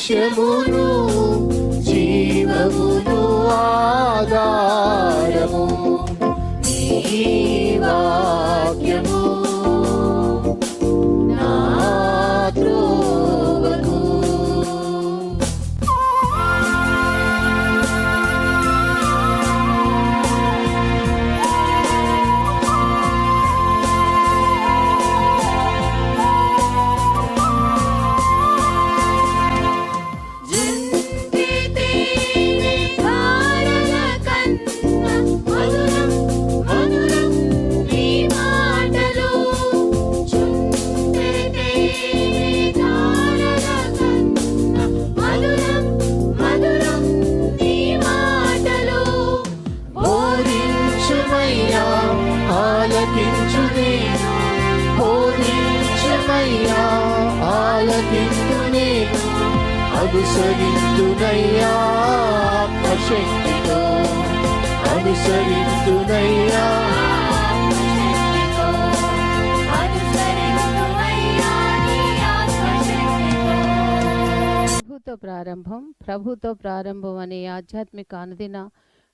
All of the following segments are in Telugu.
సత్యమును జీవమును ఆధారము నీ వాక్యము నా త్రోవకు. అనుసరింతునయ్యా ఆత్మశక్తితో, అనుసరింతునయ్యా ప్రభుతో ప్రారంభం అనే ఆధ్యాత్మిక అనుదిన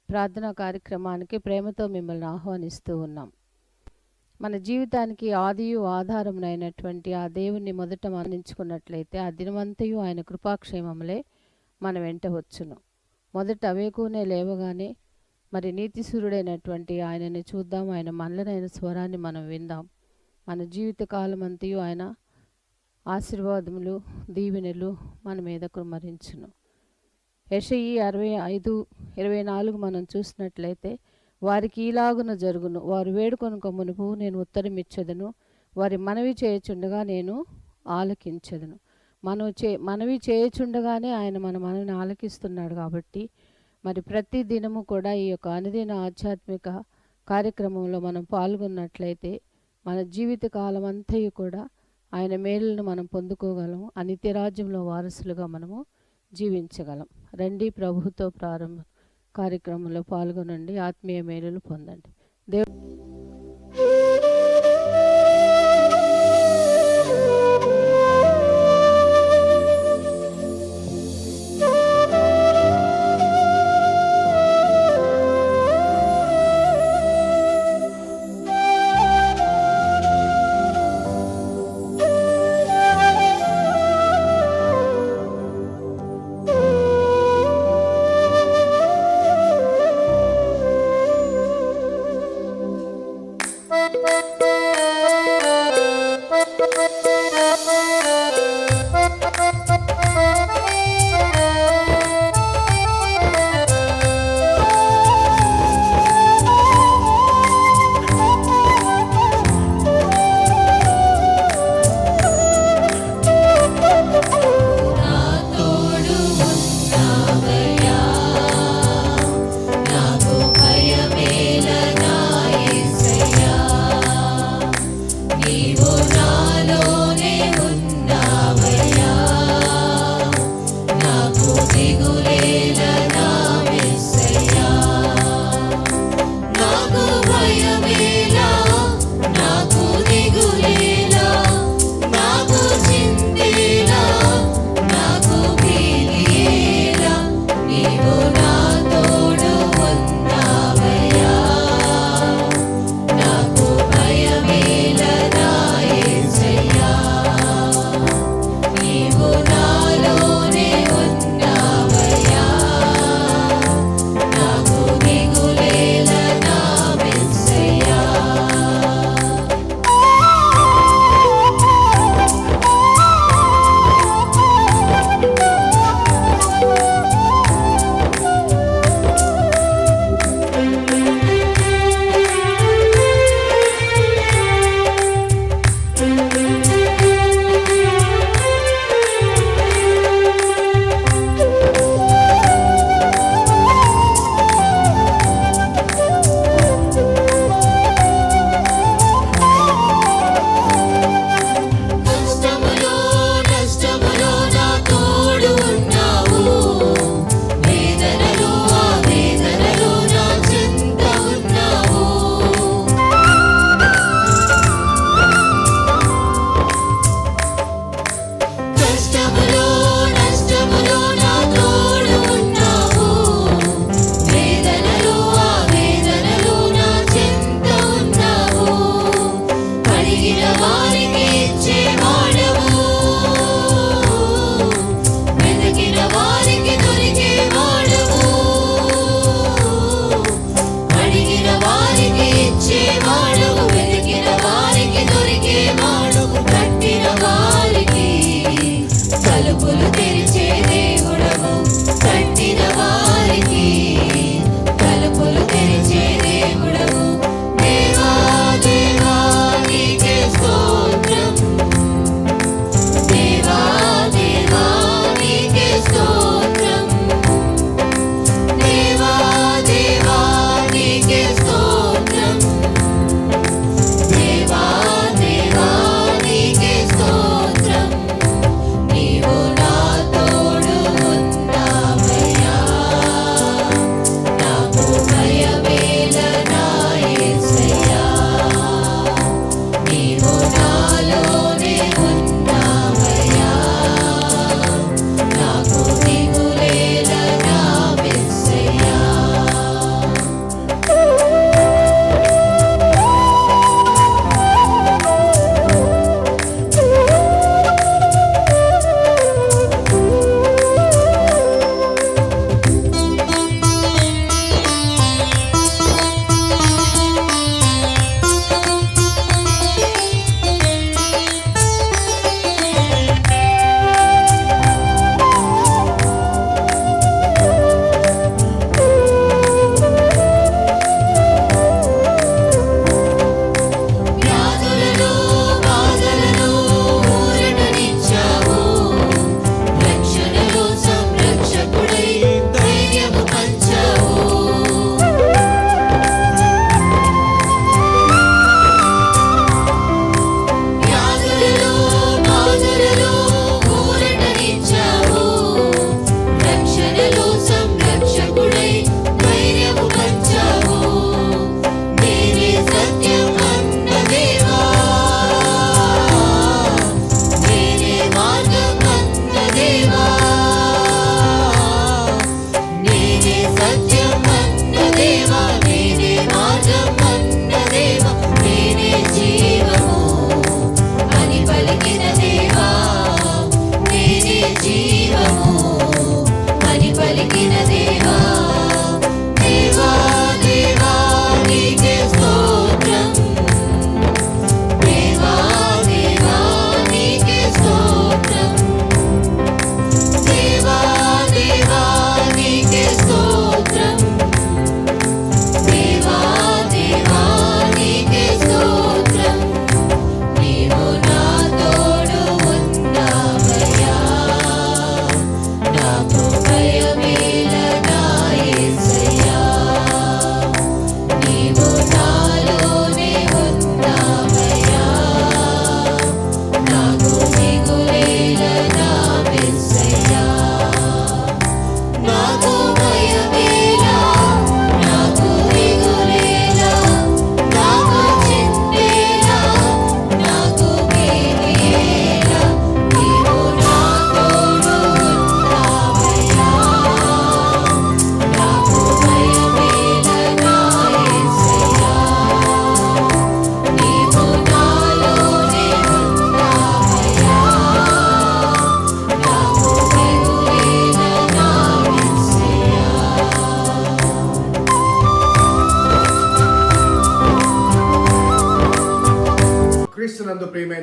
ప్రార్థనా కార్యక్రమానికి ప్రేమతో మిమ్మల్ని ఆహ్వానిస్తూ ఉన్నాం. మన జీవితానికి ఆదియు ఆధారమునైనటువంటి ఆ దేవుణ్ణి మొదట మరణించుకున్నట్లయితే ఆ దినమంతయు ఆయన కృపాక్షేమములే మన వెంట వచ్చును. మొదట అవేకునే లేవగానే మరి నీతిసూరుడైనటువంటి ఆయనని చూద్దాం, ఆయన మనలనైన స్వరాన్ని మనం విందాం. మన జీవిత కాలం అంతయు ఆయన ఆశీర్వాదములు దీవెనలు మన మీద కుమ్మరించును. యెషయి 65:24 మనం చూసినట్లయితే వారికి ఈలాగున జరుగును, వారు వేడుకొనుక మునుపు నేను ఉత్తరం ఇచ్చేదను, వారి మనవి చేయుచుండగా నేను ఆలకించెదను. మనవి చేయుచుండగానే ఆయన మన మనవిని ఆలకిస్తున్నాడు. కాబట్టి మరి ప్రతి దినము కూడా ఈ యొక్క అనుదిన ఆధ్యాత్మిక కార్యక్రమంలో మనం పాల్గొన్నట్లయితే మన జీవిత కాలం అంతయు కూడా ఆయన మేలులను మనం పొందుకోగలము. ఆ నిత్యరాజ్యంలో వారసులుగా మనము జీవించగలం. రండి, ప్రభుతో ప్రారంభ కార్యక్రమంలో పాల్గొనండి, ఆత్మీయ మేలులు పొందండి.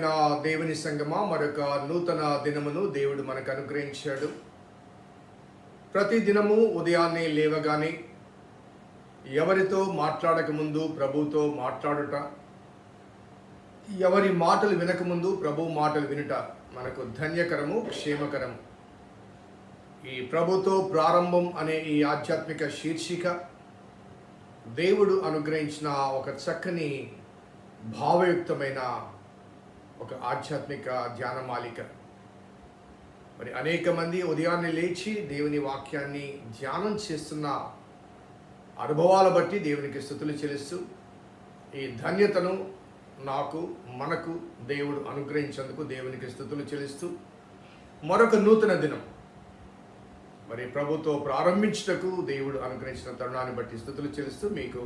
ప్రియమైన దేవుని సంగమా, మరొక నూతన దినమును దేవుడు మనకు అనుగ్రహించాడు. ప్రతి దినము ఉదయాన్నే లేవగానే ఎవరితో మాట్లాడకముందు ప్రభువుతో మాట్లాడుట, ఎవరి మాటలు వినకముందు ప్రభు మాటలు వినుట మనకు ధన్యకరము, క్షేమకరము. ఈ ప్రభుతో ప్రారంభం అనే ఈ ఆధ్యాత్మిక శీర్షిక దేవుడు అనుగ్రహించిన ఒక చక్కని భావయుక్తమైన ఒక ఆధ్యాత్మిక ధ్యానమాలిక. మరి అనేక మంది ఉదయాన్నే లేచి దేవుని వాక్యాన్ని ధ్యానం చేస్తున్న అనుభవాల బట్టి దేవునికి స్తుతులు చెల్లిస్తూ ఈ ధన్యతను మనకు దేవుడు అనుగ్రహించేందుకు దేవునికి స్తుతులు చెల్లిస్తూ మరొక నూతన దినం మరి ప్రభుతో ప్రారంభించుటకు దేవుడు అనుగ్రహించిన తరుణాన్ని బట్టి స్తుతులు చెల్లిస్తూ మీకు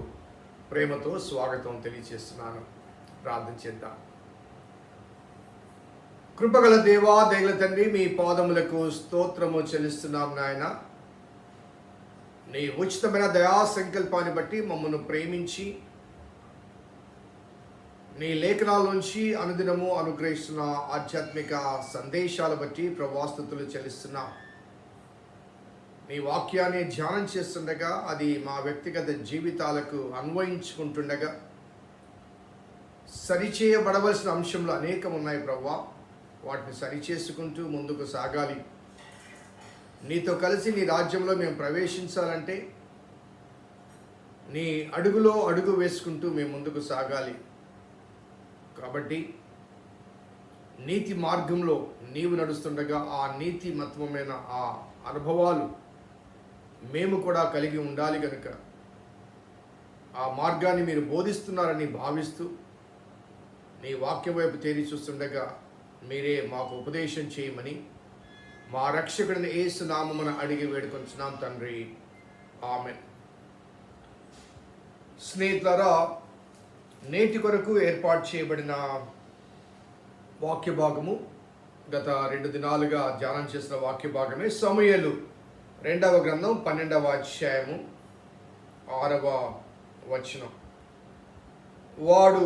ప్రేమతో స్వాగతం తెలియజేస్తున్నాను. ప్రార్థన చేద్దాం. కృపగల దేవా, దయగల తండ్రి, మీ పాదములకు స్తోత్రము చెల్లిస్తున్నాం నాయన. నీ ఉచితమైన దయా సంకల్పాన్ని బట్టి మమ్మల్ని ప్రేమించి నీ లేఖనాల నుంచి అనుదినము అనుగ్రహిస్తున్న ఆధ్యాత్మిక సందేశాల బట్టి ప్రభాస్తుతులు చెల్లిస్తున్నాం. నీ వాక్యాన్ని ధ్యానం చేస్తుండగా అది మా వ్యక్తిగత జీవితాలకు అన్వయించుకుంటుండగా సరిచేయబడవలసిన అంశంలో అనేకం ఉన్నాయి ప్రభువా. వాటిని సరిచేసుకుంటూ ముందుకు సాగాలి. నీతో కలిసి నీ రాజ్యంలో మేము ప్రవేశించాలంటే నీ అడుగులో అడుగు వేసుకుంటూ మేము ముందుకు సాగాలి. కాబట్టి నీతి మార్గంలో నీవు నడుస్తుండగా ఆ నీతి మత్వమైన ఆ అనుభవాలు మేము కూడా కలిగి ఉండాలి కనుక ఆ మార్గాన్ని మీరు బోధిస్తున్నారని భావిస్తూ నీ వాక్యం వైపు తేరి చూస్తుండగా మీరే మాకు ఉపదేశం చేయమని మా రక్షకుడిని యేసు నామమున అడిగి వేడుకొంచున్నాం తండ్రి, ఆమేన్. స్నేహితులారా, నేటి కొరకు ఏర్పాటు చేయబడిన వాక్య భాగము గత 2 దినాలుగా ధ్యానం చేసిన వాక్య భాగమే సమూయేలు 2వ గ్రంథం 12వ అధ్యాయము 6వ వచనం. వాడు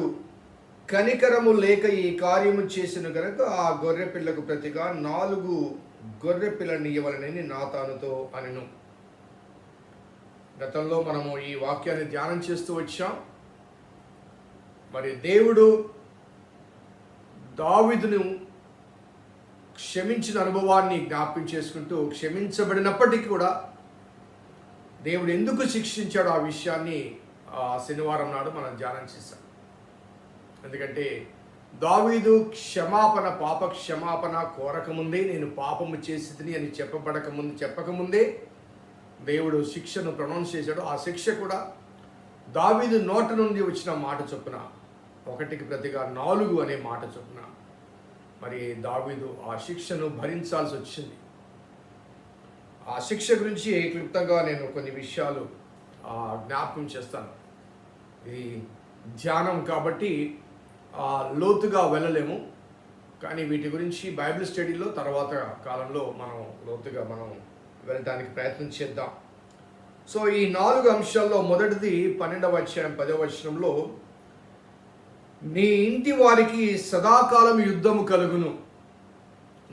కనికరము లేక ఈ కార్యము చేసిన కనుక ఆ గొర్రె పిల్లకు ప్రతిగా 4 గొర్రె పిల్లని ఇవ్వాలని నాతానుతో అనెను. గతంలో మనము ఈ వాక్యాన్ని ధ్యానం చేస్తూ వచ్చాం. మరి దేవుడు దావీదును క్షమించిన అనుభవాన్ని జ్ఞాపకం చేసుకుంటూ క్షమించబడినప్పటికీ కూడా దేవుడు ఎందుకు శిక్షించాడో ఆ విషయాన్ని శనివారం నాడు మనం ధ్యానం చేశాం. ఎందుకంటే దావీదు పాప క్షమాపణ కోరకముందే, నేను పాపము చేసితిని అని చెప్పకముందే దేవుడు శిక్షను ప్రొనౌన్స్ చేశాడు. ఆ శిక్ష కూడా దావీదు నోట నుండి వచ్చిన మాట చొప్పున 1కి ప్రతిగా 4 అనే మాట చొప్పున మరి దావీదు ఆ శిక్షను భరించాల్సి వచ్చింది. ఆ శిక్ష గురించి క్లుప్తంగా నేను కొన్ని విషయాలు జ్ఞాపకం చేస్తాను. ఇది ధ్యానం కాబట్టి లోతుగా వెళ్ళలేము, కానీ వీటి గురించి బైబిల్ స్టడీలో తర్వాత కాలంలో లోతుగా వెళ్ళడానికి ప్రయత్నం చేద్దాం. సో ఈ 4 అంశాల్లో మొదటిది 12వ అధ్యాయం 10వ వచనంలో, నీ ఇంటి వారికి సదాకాలం యుద్ధము కలుగును.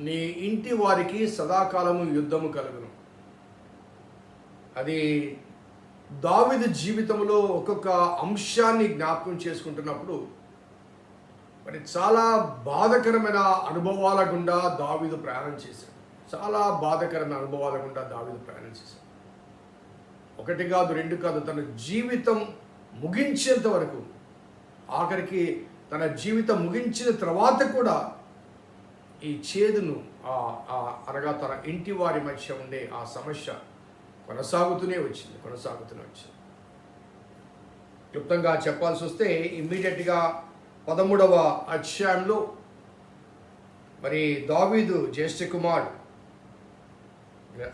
నీ ఇంటి వారికి సదాకాలము యుద్ధము కలుగును. అది దావీదు జీవితంలో ఒక్కొక్క అంశాన్ని జ్ఞాపకం చేసుకుంటున్నప్పుడు మరి చాలా బాధకరమైన అనుభవాల గుండా దావీదు ప్రయాణం చేశాడు. చాలా బాధకరమైన అనుభవాల గుండా దావీదు ప్రయాణం చేశాడు. 1 కాదు 2 కాదు, తన జీవితం ముగించేంత వరకు, ఆఖరికి తన జీవితం ముగించిన తర్వాత కూడా ఈ చేదును అనగా తన ఇంటి వారి మధ్య ఉండే ఆ సమస్య కొనసాగుతూనే వచ్చింది. క్లుప్తంగా చెప్పాల్సి వస్తే ఇమ్మీడియట్గా 13వ అధ్యాయంలో మరి దావీదు జ్యేష్ఠ కుమారుడు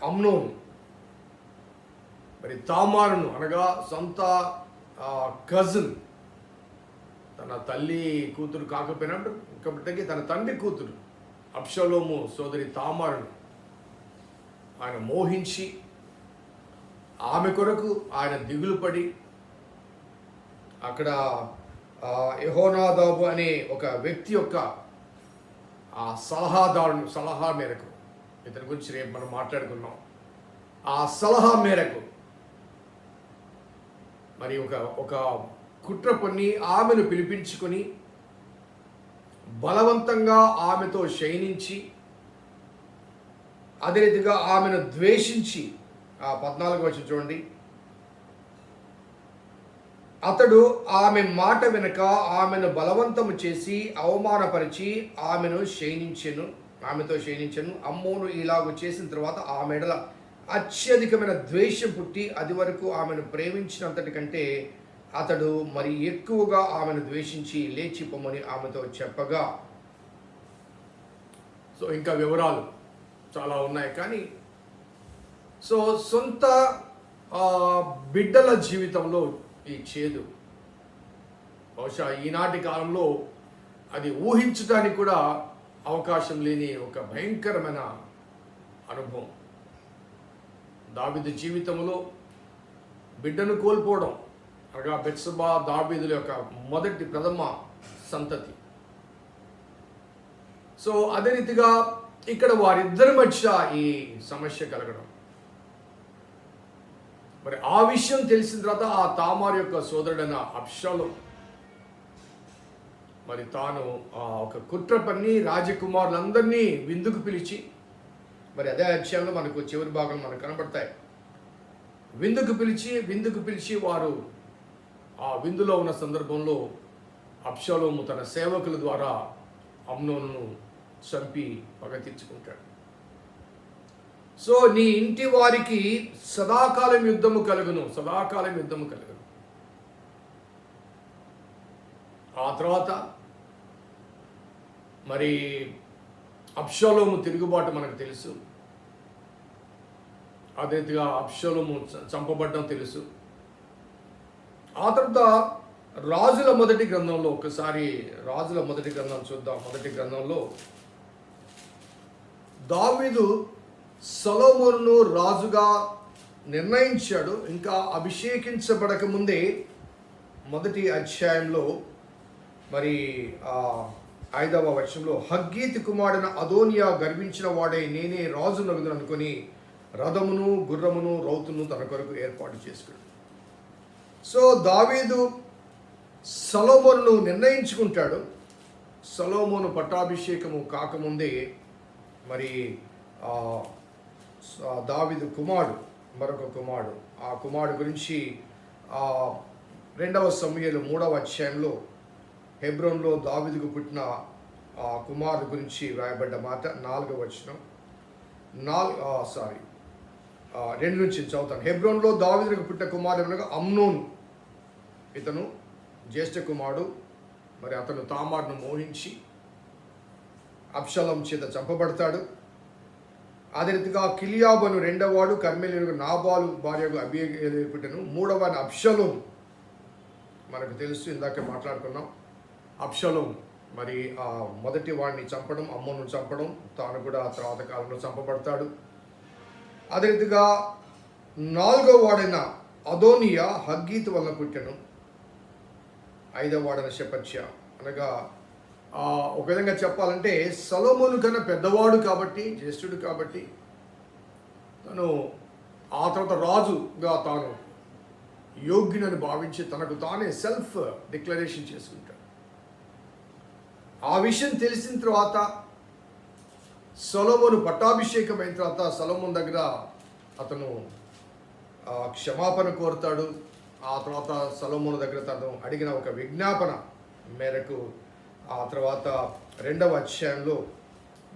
అమ్నోను మరి తామారును అనగా సొంత కజిన్, తన తల్లి కూతురు కాకపోయినప్పటికీ తన తండ్రి కూతురు అబ్షలోము సోదరి తామారును ఆయన మోహించి ఆమె కొరకు ఆయన దిగులు పడి అక్కడ యెహోనాదాబు అనే ఒక వ్యక్తి యొక్క ఆ సలహా మేరకు, ఇతని గురించి రేపు మనం మాట్లాడుకున్నాం, ఆ సలహా మేరకు మరి ఒక కుట్ర పన్ని ఆమెను పిలిపించుకొని బలవంతంగా ఆమెతో శయనించి, అదే రీతిగా ఆమెను ద్వేషించి, ఆ 14 వచనం చూడండి, అతడు ఆమె మాట వెనుక ఆమెను బలవంతము చేసి అవమానపరిచి ఆమెతో శయనించెను. అమ్మోను ఇలాగ చేసిన తర్వాత ఆమె ఎడల అత్యధికమైన ద్వేషం పుట్టి, అది వరకు ఆమెను ప్రేమించినంతటి కంటే అతడు మరి ఎక్కువగా ఆమెను ద్వేషించి లేచిపోమని ఆమెతో చెప్పగా. సో ఇంకా వివరాలు చాలా ఉన్నాయి, కానీ సో సొంత బిడ్డల జీవితంలో ఈ చేదు బహుశా ఈనాటి కాలంలో అది ఊహించడానికి కూడా అవకాశం లేని ఒక భయంకరమైన అనుభవం. దావీదు జీవితంలో బిడ్డను కోల్పోవడం అనగా బెత్షెబా దావీదుల యొక్క మొదటి ప్రథమ సంతతి. సో అదే రీతిగా ఇక్కడ వారిద్దరి మధ్య ఈ సమస్య కలగడం, మరి ఆ విషయం తెలిసిన తర్వాత ఆ తామారు యొక్క సోదరుడైన అబ్షాలోం మరి తాను ఒక కుట్ర పన్ని రాజకుమారులందరినీ విందుకు పిలిచి, మరి అదే అధ్యాయంలో మనకు చివరి భాగం మనకు కనబడతాయి, విందుకు పిలిచి వారు ఆ విందులో ఉన్న సందర్భంలో అబ్షాలోము తన సేవకుల ద్వారా అమ్నోనును చంపి పగ తీర్చుకుంటాడు. సో నీ ఇంటి వారికి సదాకాలం యుద్ధము కలుగును. ఆ తర్వాత మరి అబ్షాలోము తిరుగుబాటు మనకు తెలుసు, అదే రీతిగా అబ్షాలోము చంపబడ్డం తెలుసు. ఆ తర్వాత రాజుల మొదటి గ్రంథంలో ఒకసారి రాజుల మొదటి గ్రంథం చూద్దాం. మొదటి గ్రంథంలో దావీదు సొలొమోనును రాజుగా నిర్ణయించాడు. ఇంకా అభిషేకించబడక ముందే మొదటి అధ్యాయంలో మరి 5వ వచనంలో, హగ్గీతు కుమారుడైన అదోనియా గర్వించిన వాడే నేనే రాజు నగుదును అనుకుని రథమును గుర్రమును రౌతును తన కొరకు ఏర్పాటు చేసుకున్నాడు. సో దావీదు సొలొమోనును నిర్ణయించుకుంటాడు. సొలొమోను పట్టాభిషేకము కాకముందే మరి దావీదు మరొక కుమారుడు, ఆ కుమారుడు గురించి 2వ సమూయేలు 3వ అధ్యాయంలో హెబ్రోన్లో దావీదుకు పుట్టిన ఆ కుమారుడు గురించి వ్రాయబడ్డ మాట 4వ వచనం 2 నుంచి చదువుతాను. హెబ్రోన్లో దావీదుకు పుట్టిన కుమారుడు అమ్నోను, ఇతను జ్యేష్ఠ కుమారుడు. మరి అతను తామారును మోహించి అబ్షాలోము చేత చంపబడతాడు. అదే రీతిగా కిలియాబను 2వ వాడు, కర్మెలీయుడు నాబాలు భార్యకు అబీగయీలు పుట్టెను. 3వ వాడు అబ్షాలోము, మనకు తెలుసు, ఇందాక మాట్లాడుకున్నాం. అబ్షాలోము మరి ఆ మొదటి వాడిని చంపడం, అమ్మను చంపడం, తాను కూడా తర్వాత కాలంలో చంపబడతాడు. అదే రీతిగా 4వ వాడైన అదోనియా హగ్గీతు వలన పుట్టెను. 5వ వాడైన షెపత్య, అనగా ఒక విధంగా చెప్పాలంటే సొలొమోను కన్నా పెద్దవాడు కాబట్టి, జ్యేష్ఠుడు కాబట్టి, తను ఆ తర్వాత రాజుగా తాను యోగ్యునని భావించి తనకు తానే సెల్ఫ్ డిక్లరేషన్ చేసుకుంటాడు. ఆ విషయం తెలిసిన తర్వాత సొలొమోను పట్టాభిషేకం అయిన తర్వాత సొలొమోను దగ్గర అతను క్షమాపణ కోరుతాడు. ఆ తర్వాత సొలొమోను దగ్గర తను అడిగిన ఒక విజ్ఞాపన మేరకు ఆ తర్వాత 2వ అధ్యాయంలో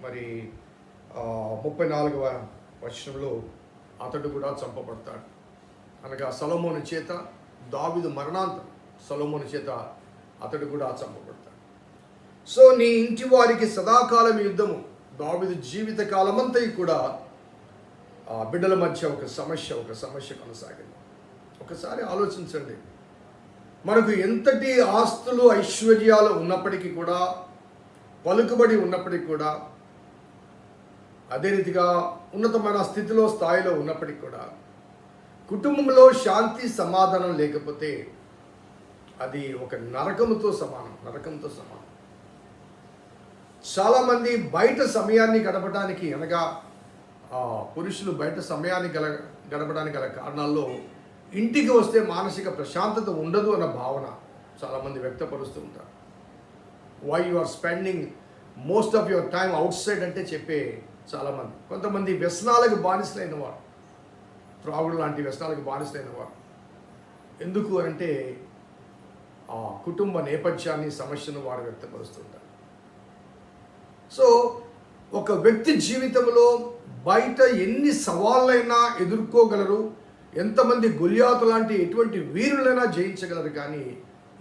మరి 34వ వచనంలో అతడు కూడా చంపబడతాడు. అనగా సొలొమోను చేత, దావీదు మరణాంతం సొలొమోను చేత అతడు కూడా చంపబడతాడు. సో నీ ఇంటి వారికి సదాకాలం యుద్ధము. దావీదు జీవిత కాలమంతా కూడా బిడ్డల మధ్య ఒక సమస్య కొనసాగింది. ఒకసారి ఆలోచించండి, మనకు ఎంతటి ఆస్తులు ఐశ్వర్యాలు ఉన్నప్పటికీ కూడా, పలుకుబడి ఉన్నప్పటికీ కూడా, అదే రీతిగా ఉన్నతమైన స్థాయిలో ఉన్నప్పటికీ కూడా, కుటుంబంలో శాంతి సమాధానం లేకపోతే అది ఒక నరకంతో సమానం. చాలామంది బయట సమయాన్ని గడపడానికి అనగా పురుషులు బయట సమయాన్ని గడపడానికి గల కారణాల్లో ఇంటికి వస్తే మానసిక ప్రశాంతత ఉండదు అన్న భావన చాలామంది వ్యక్తపరుస్తూ ఉంటారు. Why you are spending most of your time outside అంటే చెప్పే చాలామంది. కొంతమంది వ్యసనాలకు బానిసలైన వారు, త్రాగుడు లాంటి వ్యసనాలకు బానిసలైన వారు. ఎందుకు అంటే ఆ కుటుంబ నేపథ్యాన్ని, సమస్యను వారు వ్యక్తపరుస్తుంటారు. సో ఒక వ్యక్తి జీవితంలో బయట ఎన్ని సవాళ్ళైనా ఎదుర్కోగలరు, ఎంతమంది గొలియాతు లాంటి ఎటువంటి వీరులైనా జయించగలరు. కానీ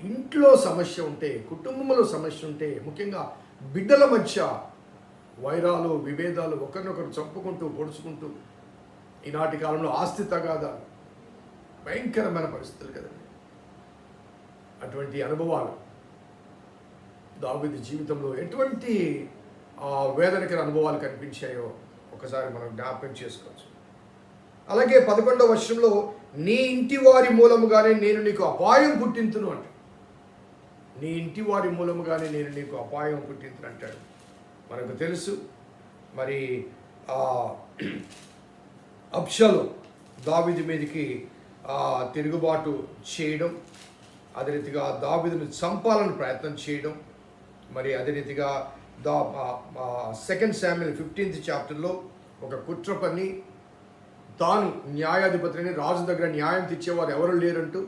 ఇంట్లో సమస్య ఉంటే, కుటుంబంలో సమస్య ఉంటే, ముఖ్యంగా బిడ్డల మధ్య వైరాలు, విభేదాలు, ఒకరినొకరు చంపుకుంటూ పొడుచుకుంటూ, ఈనాటి కాలంలో ఆస్తి తగాదాలు, భయంకరమైన పరిస్థితులు కదండి. అటువంటి అనుభవాలు దావీదు జీవితంలో ఎటువంటి వేదనకర అనుభవాలు కనిపించాయో ఒకసారి మనం జ్ఞాపకం చేసుకోవచ్చు. అలాగే 11వ వచనంలో నీ ఇంటి వారి మూలముగానే నేను నీకు అపాయం పుట్టింతును అంటాడు. నీ ఇంటి వారి మూలముగానే నేను నీకు అపాయం పుట్టింతును అంటాడు. మనకు తెలుసు మరి అబ్షాలోము దావీదు మీదకి తిరుగుబాటు చేయడం, అదే రీతిగా దావీదును చంపాలని ప్రయత్నం చేయడం, మరి అదే రీతిగా 2 శామ్యూయల్ 15th చాప్టర్లో ఒక కుట్ర పన్ని తాను న్యాయాధిపతిని, రాజు దగ్గర న్యాయం తెచ్చేవారు ఎవరు లేరంటూ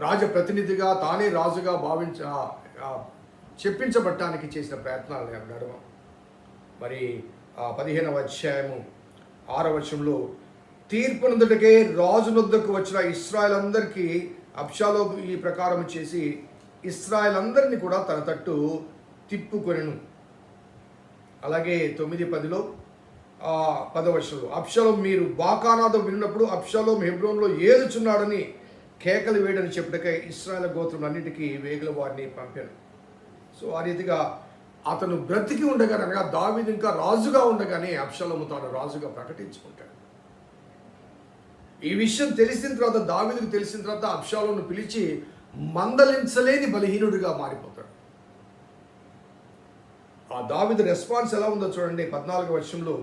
రాజప్రతినిధిగా తానే రాజుగా చెప్పించబట్టానికి చేసిన ప్రయత్నాలు నడుమ మరి 15వ అధ్యాయము 6వ వచనంలో తీర్పునందుటకే రాజునొద్దకు వచ్చిన ఇశ్రాయేల్ అందరికీ అబ్షాలోము ఈ ప్రకారం చేసి ఇశ్రాయేల్ అందరినీ కూడా తన తట్టు తిప్పుకొనెను. అలాగే 9-10లో 10వ వచనంలో అబ్షాలోము మీరు బాకానాదం విన్నప్పుడు అబ్షాలోము హెబ్రోన్లో ఏలుచున్నాడని కేకలు వేయడని చెప్పుటకై ఇశ్రాయేల్ గోత్రములన్నిటికీ వేగుల వారిని పంపాను. సో ఆ రీతిగా అతను బ్రతికి ఉండగానే, అనగా దావీదు ఇంకా రాజుగా ఉండగానే అబ్షాలోము తాను రాజుగా ప్రకటించుకుంటాడు. ఈ విషయం తెలిసిన తర్వాత, దావీదుకు తెలిసిన తర్వాత అబ్షాలోమును పిలిచి మందలించలేని బలహీనుడిగా మారిపోతాడు. ఆ దావీదు రెస్పాన్స్ ఎలా ఉందో చూడండి. 14వ వచనంలో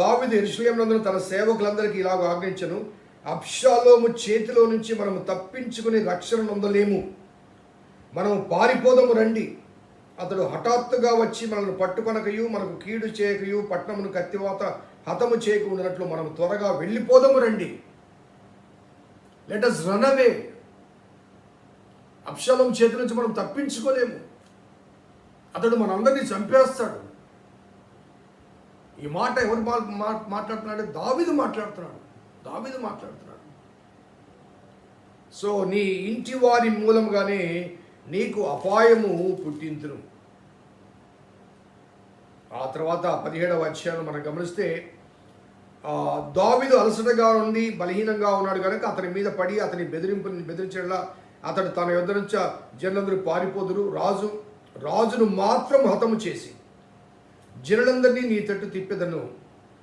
దావీదు యెరూషలేమునందు తన సేవకులందరికీ ఇలాగ ఆజ్ఞించెను, అబ్షాలోము చేతిలో నుంచి మనము తప్పించుకుని రక్షణ పొందలేము, మనము పారిపోదము రండి. అతడు హఠాత్తుగా వచ్చి మనల్ని పట్టుకొనకయు మనకు కీడు చేయకయు పట్టణమును కత్తివాత హతము చేయక ఉన్నట్లు మనం త్వరగా వెళ్ళిపోదము రండి. Let us run away. అబ్షాలోము చేతి నుంచి మనం తప్పించుకోలేము, అతడు మనందరినీ చంపేస్తాడు. ఈ మాట ఎవరు మాట్లాడుతున్నాడు? దావీదు మాట్లాడుతున్నాడు. సో నీ ఇంటి వారి మూలంగానే నీకు అపాయము పుట్టింతును. ఆ తర్వాత 17వ అధ్యాయం మనం గమనిస్తే దావీదు అలసటగా ఉండి బలహీనంగా ఉన్నాడు కనుక అతని మీద పడి అతని బెదిరించేలా అతడు తన యొద్ద నుంచి జనులందరూ పారిపోదురు, రాజును మాత్రం హతము చేసి జనులందరినీ నీ తట్టు తిప్పెదను,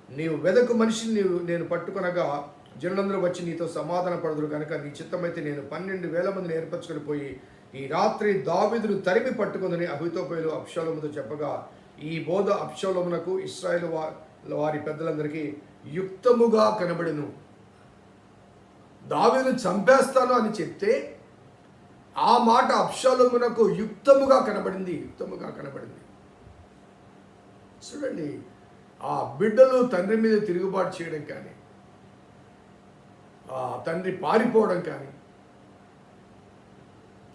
నీవు వెదకు మనిషిని నేను పట్టుకొనగా జనులందరూ వచ్చి నీతో సమాధాన పడదురు కనుక నీ చిత్తమైతే నేను 12,000 మందిని ఏర్పరచుకొని పోయి ఈ రాత్రి దావీదును తరిమి పట్టుకుందని అహీతోపెలు అబ్షాలోముతో చెప్పగా ఈ బోధ అబ్షాలోమునకు ఇశ్రాయేలు వారి పెద్దలందరికీ యుక్తముగా కనబడెను. దావీదును చంపేస్తాను అని చెప్తే ఆ మాట అబ్షాలోమునకు యుక్తముగా కనబడింది. చూడండి, ఆ బిడ్డలు తండ్రి మీద తిరుగుబాటు చేయడం కానీ, ఆ తండ్రి పారిపోవడం కానీ,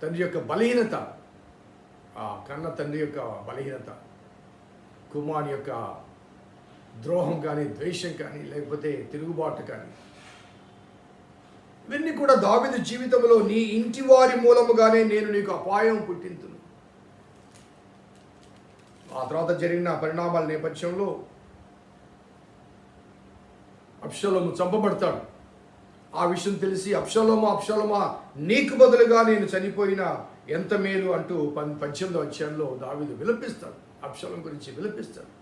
తండ్రి యొక్క బలహీనత, ఆ కన్న తండ్రి యొక్క బలహీనత, కుమారుని యొక్క ద్రోహం కానీ, ద్వేషం కానీ, లేకపోతే తిరుగుబాటు కానీ, ఇవన్నీ కూడా దావీదు జీవితంలో నీ ఇంటి వారి మూలముగానే నేను నీకు అపాయం పుట్టింతును. ఆ తర్వాత జరిగిన పరిణామాల నేపథ్యంలో అబ్షాలోము చంపబడతాడు. ఆ విషయం తెలిసి అబ్షాలోమా నీకు బదులుగా నేను చనిపోయిన ఎంత మేలు అంటూ 18వ అధ్యాయంలో దావీదు విలపిస్తాడు, అబ్షాలోము గురించి విలపిస్తాడు.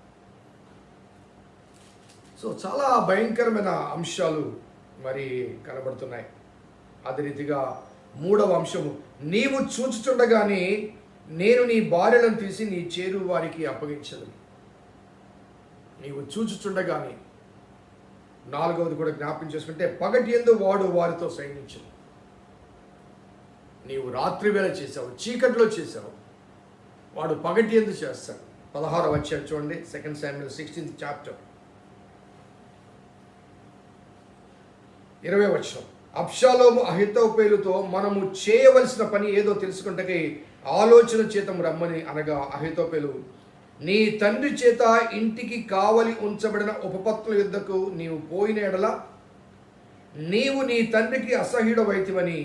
సో చాలా భయంకరమైన అంశాలు మరి కనబడుతున్నాయి. అదే రీతిగా 3వ అంశము, నీవు చూచుచుండగానే నేను నీ భార్యలను తీసి నీ చేరు వారికి అప్పగించదు. నీవు చూచుచుండగానే 4వది కూడా జ్ఞాపకం చేసుకుంటే పగటి యందు వాడు వారితో సైనించను. నీవు రాత్రి వేళ చేశావు, చీకట్లో చేశావు, వాడు పగటి యందు చేస్తాడు. 16వ అధ్యాయం చూడండి, 2 Samuel 16th chapter 20వ వచనం. అబ్షాలోము అహితోపేలుతో మనము చేయవలసిన పని ఏదో తెలుసుకుంటే ఆలోచన చేతం రమ్మని అనగా, అహితోపేలు నీ తండ్రి చేత ఇంటికి కావలి ఉంచబడిన ఉపపత్నుల యుద్ధకు నీవు పోయిన ఎడల నీవు నీ తండ్రికి అసహ్యుడవైతివని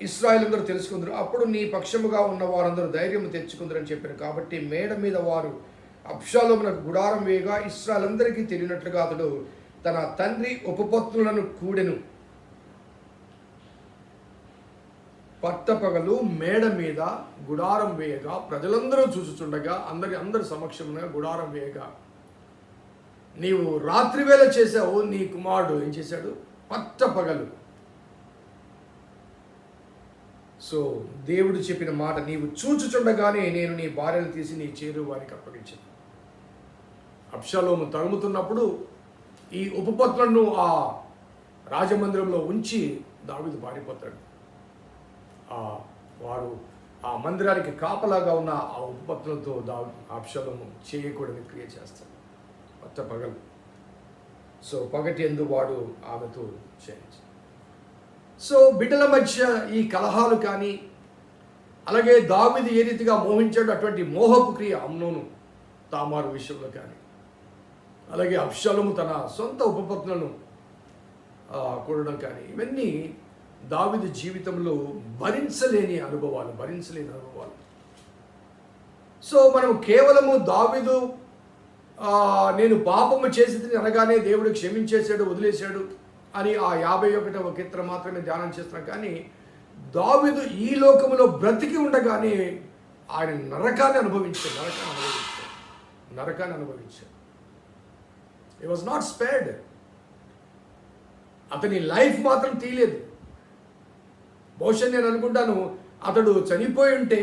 ఇశ్రాయేలుందరూ తెలుసుకుందరు. అప్పుడు నీ పక్షముగా ఉన్న వారందరూ ధైర్యం తెచ్చుకుందరని చెప్పారు. కాబట్టి మేడ మీద వారు అబ్షాలోమునకు గుడారం వేయగా ఇశ్రాయేలందరికీ తెలియనట్లుగా అతడు తన తండ్రి ఉపపత్నులను కూడెను. పట్టపగలు మేడ మీద గుడారం వేయగా ప్రజలందరూ చూచుచుండగా అందరి సమక్షంలో గుడారం వేయగా నీవు రాత్రి వేళ చేశావు, నీ కుమారుడు ఏం చేశాడు? పట్టపగలు. సో దేవుడు చెప్పిన మాట, నీవు చూచుచుండగానే నేను నీ భార్యను తీసి నీ చేరు వారికి అప్పగించాను. అబ్షాలోము తరుముతున్నప్పుడు ఈ ఉపపత్నులను ఆ రాజమందిరంలో ఉంచి దావీదు పారిపోతాడు. వారు ఆ మందిరానికి కాపలాగా ఉన్న ఆ ఉపపత్నులతో అబ్షాలోము చేయకూడని క్రియ చేస్తాడు పగలు. సో పగటి యందు వాడు ఆమెతో చేయించి. సో బిడ్డల మధ్య ఈ కలహాలు కానీ, అలాగే దావీదు ఏ రీతిగా మోహించాడు అటువంటి మోహపు క్రియ అమ్నోను తామారు విషయంలో కానీ, అలాగే అబ్షాలోము తన సొంత ఉపపత్నులను కూడడం కానీ, ఇవన్నీ దావీదు జీవితంలో భరించలేని అనుభవాలు. సో మనం కేవలము దావీదు నేను పాపము చేసి అనగానే దేవుడు క్షమించేశాడు, వదిలేశాడు అని ఆ 51వ కీర్తన మాత్రమే ధ్యానం చేస్తున్నాం. కానీ దావీదు ఈ లోకములో బ్రతికి ఉండగానే ఆయన నరకాన్ని అనుభవించాడు. హి వాజ్ నాట్ స్పేర్డ్. అతని లైఫ్ మాత్రం తీయలేదు. బహుశా నేను అనుకుంటాను అతడు చనిపోయి ఉంటే,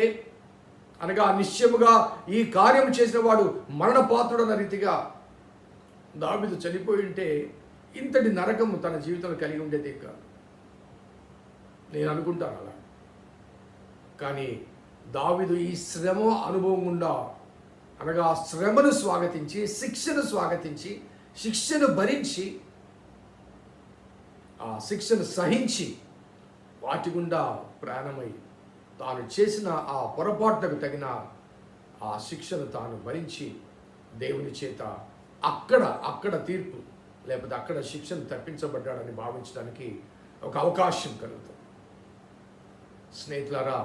అనగా నిశ్చయముగా ఈ కార్యం చేసిన వాడు మరణపాత్రుడన్న రీతిగా దావీదు చనిపోయి ఉంటే ఇంతటి నరకము తన జీవితంలో కలిగి ఉండేదే కాదు, నేను అనుకుంటాను అలా. కానీ దావీదు ఈ శ్రమ అనుభవం గుండా, అనగా శ్రమను స్వాగతించి, శిక్షను స్వాగతించి, శిక్షను భరించి, ఆ శిక్షను సహించి వాటి గుండా ప్రాణమై తాను చేసిన ఆ పొరపాటుకు తగిన ఆ శిక్షను తాను భరించి దేవుని చేత అక్కడ తీర్పు లేకపోతే అక్కడ శిక్షను తప్పించబడ్డాడని భావించడానికి ఒక అవకాశం కలుగుతుంది. స్నేహితులారా,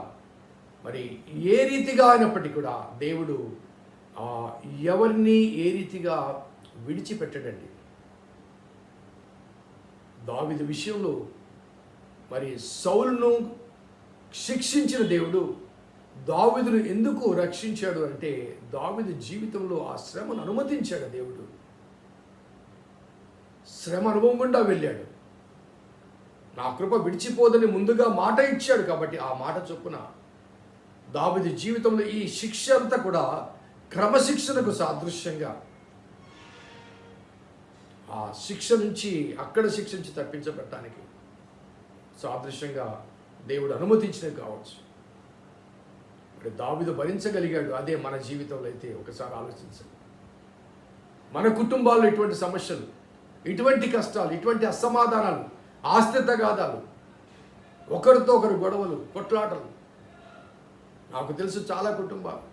మరి ఏ రీతిగా అయినప్పటికీ కూడా దేవుడు ఎవరిని ఏ రీతిగా విడిచిపెట్టడండి. దావీదు విషయంలో మరి సౌలును శిక్షించిన దేవుడు దావీదును ఎందుకు రక్షించాడు అంటే, దావీదు జీవితంలో ఆ శ్రమను అనుమతించాడు దేవుడు. శ్రమ అనుభవం గుండా వెళ్ళాడు. నా కృప విడిచిపోదని ముందుగా మాట ఇచ్చాడు. కాబట్టి ఆ మాట చొప్పున దావీదు జీవితంలో ఈ శిక్ష అంతా కూడా క్రమశిక్షణకు సాదృశ్యంగా, ఆ శిక్ష నుంచి అక్కడ శిక్ష నుంచి తప్పించబడటానికి సాదృశ్యంగా దేవుడు అనుమతించినవి కావచ్చు. మరి దావీదు భరించగలిగాడు. అదే మన జీవితంలో అయితే ఒకసారి ఆలోచించండి. మన కుటుంబాల్లో ఇటువంటి సమస్యలు, ఇటువంటి కష్టాలు, ఇటువంటి అసమాధానాలు, ఆస్తి తగాదాలు, ఒకరితో ఒకరు గొడవలు, కొట్లాటలు. నాకు తెలుసు చాలా కుటుంబాలు.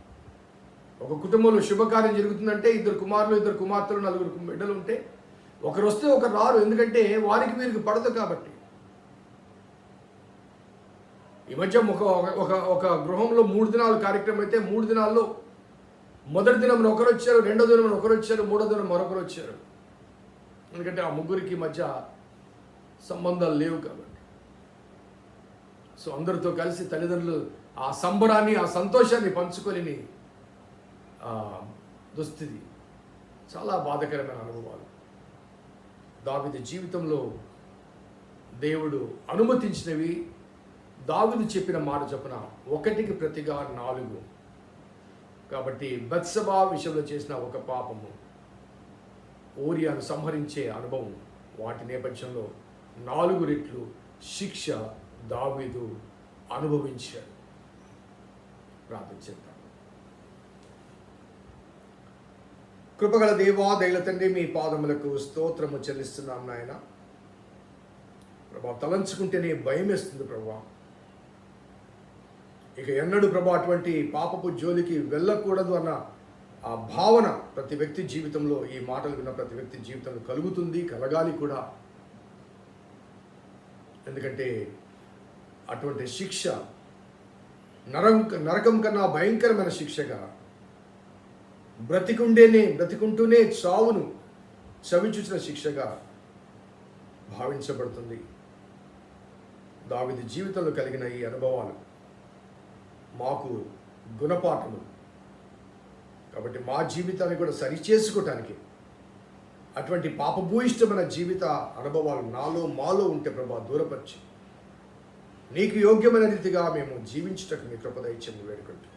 ఒక కుటుంబంలో శుభకార్యం జరుగుతుందంటే 2 కుమారులు, 2 కుమార్తెలు, 4 బిడ్డలు ఉంటే ఒకరు వస్తే ఒకరు రారు. ఎందుకంటే వారికి వీరికి పడదు కాబట్టి. ఈ మధ్య ఒక గృహంలో 3 దినాలు కార్యక్రమం అయితే 3 దినాల్లో మొదటి దినం ఒకరు వచ్చారు, రెండో దినం ఒకరు వచ్చారు, మూడో దినం మరొకరు వచ్చారు. ఎందుకంటే ఆ ముగ్గురికి మధ్య సంబంధాలు లేవు కాబట్టి. సో అందరితో కలిసి తల్లిదండ్రులు ఆ సంబరాన్ని, ఆ సంతోషాన్ని పంచుకోలేని దుస్థితి. చాలా బాధాకరమైన అనుభవాలు. దావీదు జీవితంలో దేవుడు అనుమతించినవి, దావీదు చెప్పిన మాట చొప్పున 1కి ప్రతిగా 4 కాబట్టి బత్సబా విషయంలో చేసిన ఒక పాపము, ఓరియాను సంహరించే అనుభవం, వాటి నేపథ్యంలో 4 రెట్లు శిక్ష దావీదు అనుభవించాడు. ప్రార్థన చేద్దాం. కృపగల దేవా, దయల తండ్రి, మీ పాదములకు స్తోత్రము చెల్లిస్తున్నాం నాయన. ప్రభా, తలంచుకుంటేనే భయం వేస్తుంది ప్రభా. ఇక ఎన్నడూ ప్రభా అటువంటి పాపపు జోలికి వెళ్ళకూడదు అన్న ఆ భావన ప్రతి వ్యక్తి జీవితంలో, ఈ మాటలు విన్న ప్రతి వ్యక్తి జీవితంలో కలుగుతుంది, కలగాలి కూడా. ఎందుకంటే అటువంటి శిక్ష నరకం కన్నా భయంకరమైన శిక్షగా, బ్రతికుంటూనే చావును చవిచూసిన శిక్షగా భావించబడుతుంది. దావీదు జీవితంలో కలిగిన ఈ అనుభవాలు మాకు గుణపాఠము కాబట్టి మా జీవితాన్ని కూడా సరిచేసుకోవటానికి అటువంటి పాపభూయిష్టమైన జీవిత అనుభవాలు మాలో ఉంటే ప్రభా దూరపరిచి నీకు యోగ్యమైన రీతిగా మేము జీవించటకు మీ కృప దయచేయమని వేడుకుంటూ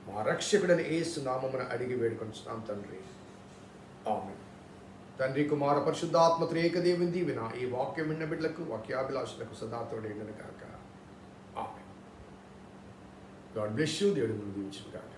మా రక్షకుడైన యేసు నామమున అడిగి వేడుకొంటున్నాం తండ్రి. ఆమేన్. తండ్రి, కుమార పరిశుద్ధాత్మ త్రియేక దేవుని దీవెన ఈ వాక్యం విన్న బిడ్డలకు, వాక్యాభిలాషులకు సదా తోడైనను కాక. ఆమేన్. God bless you. దేవుడు దీవించును కాక.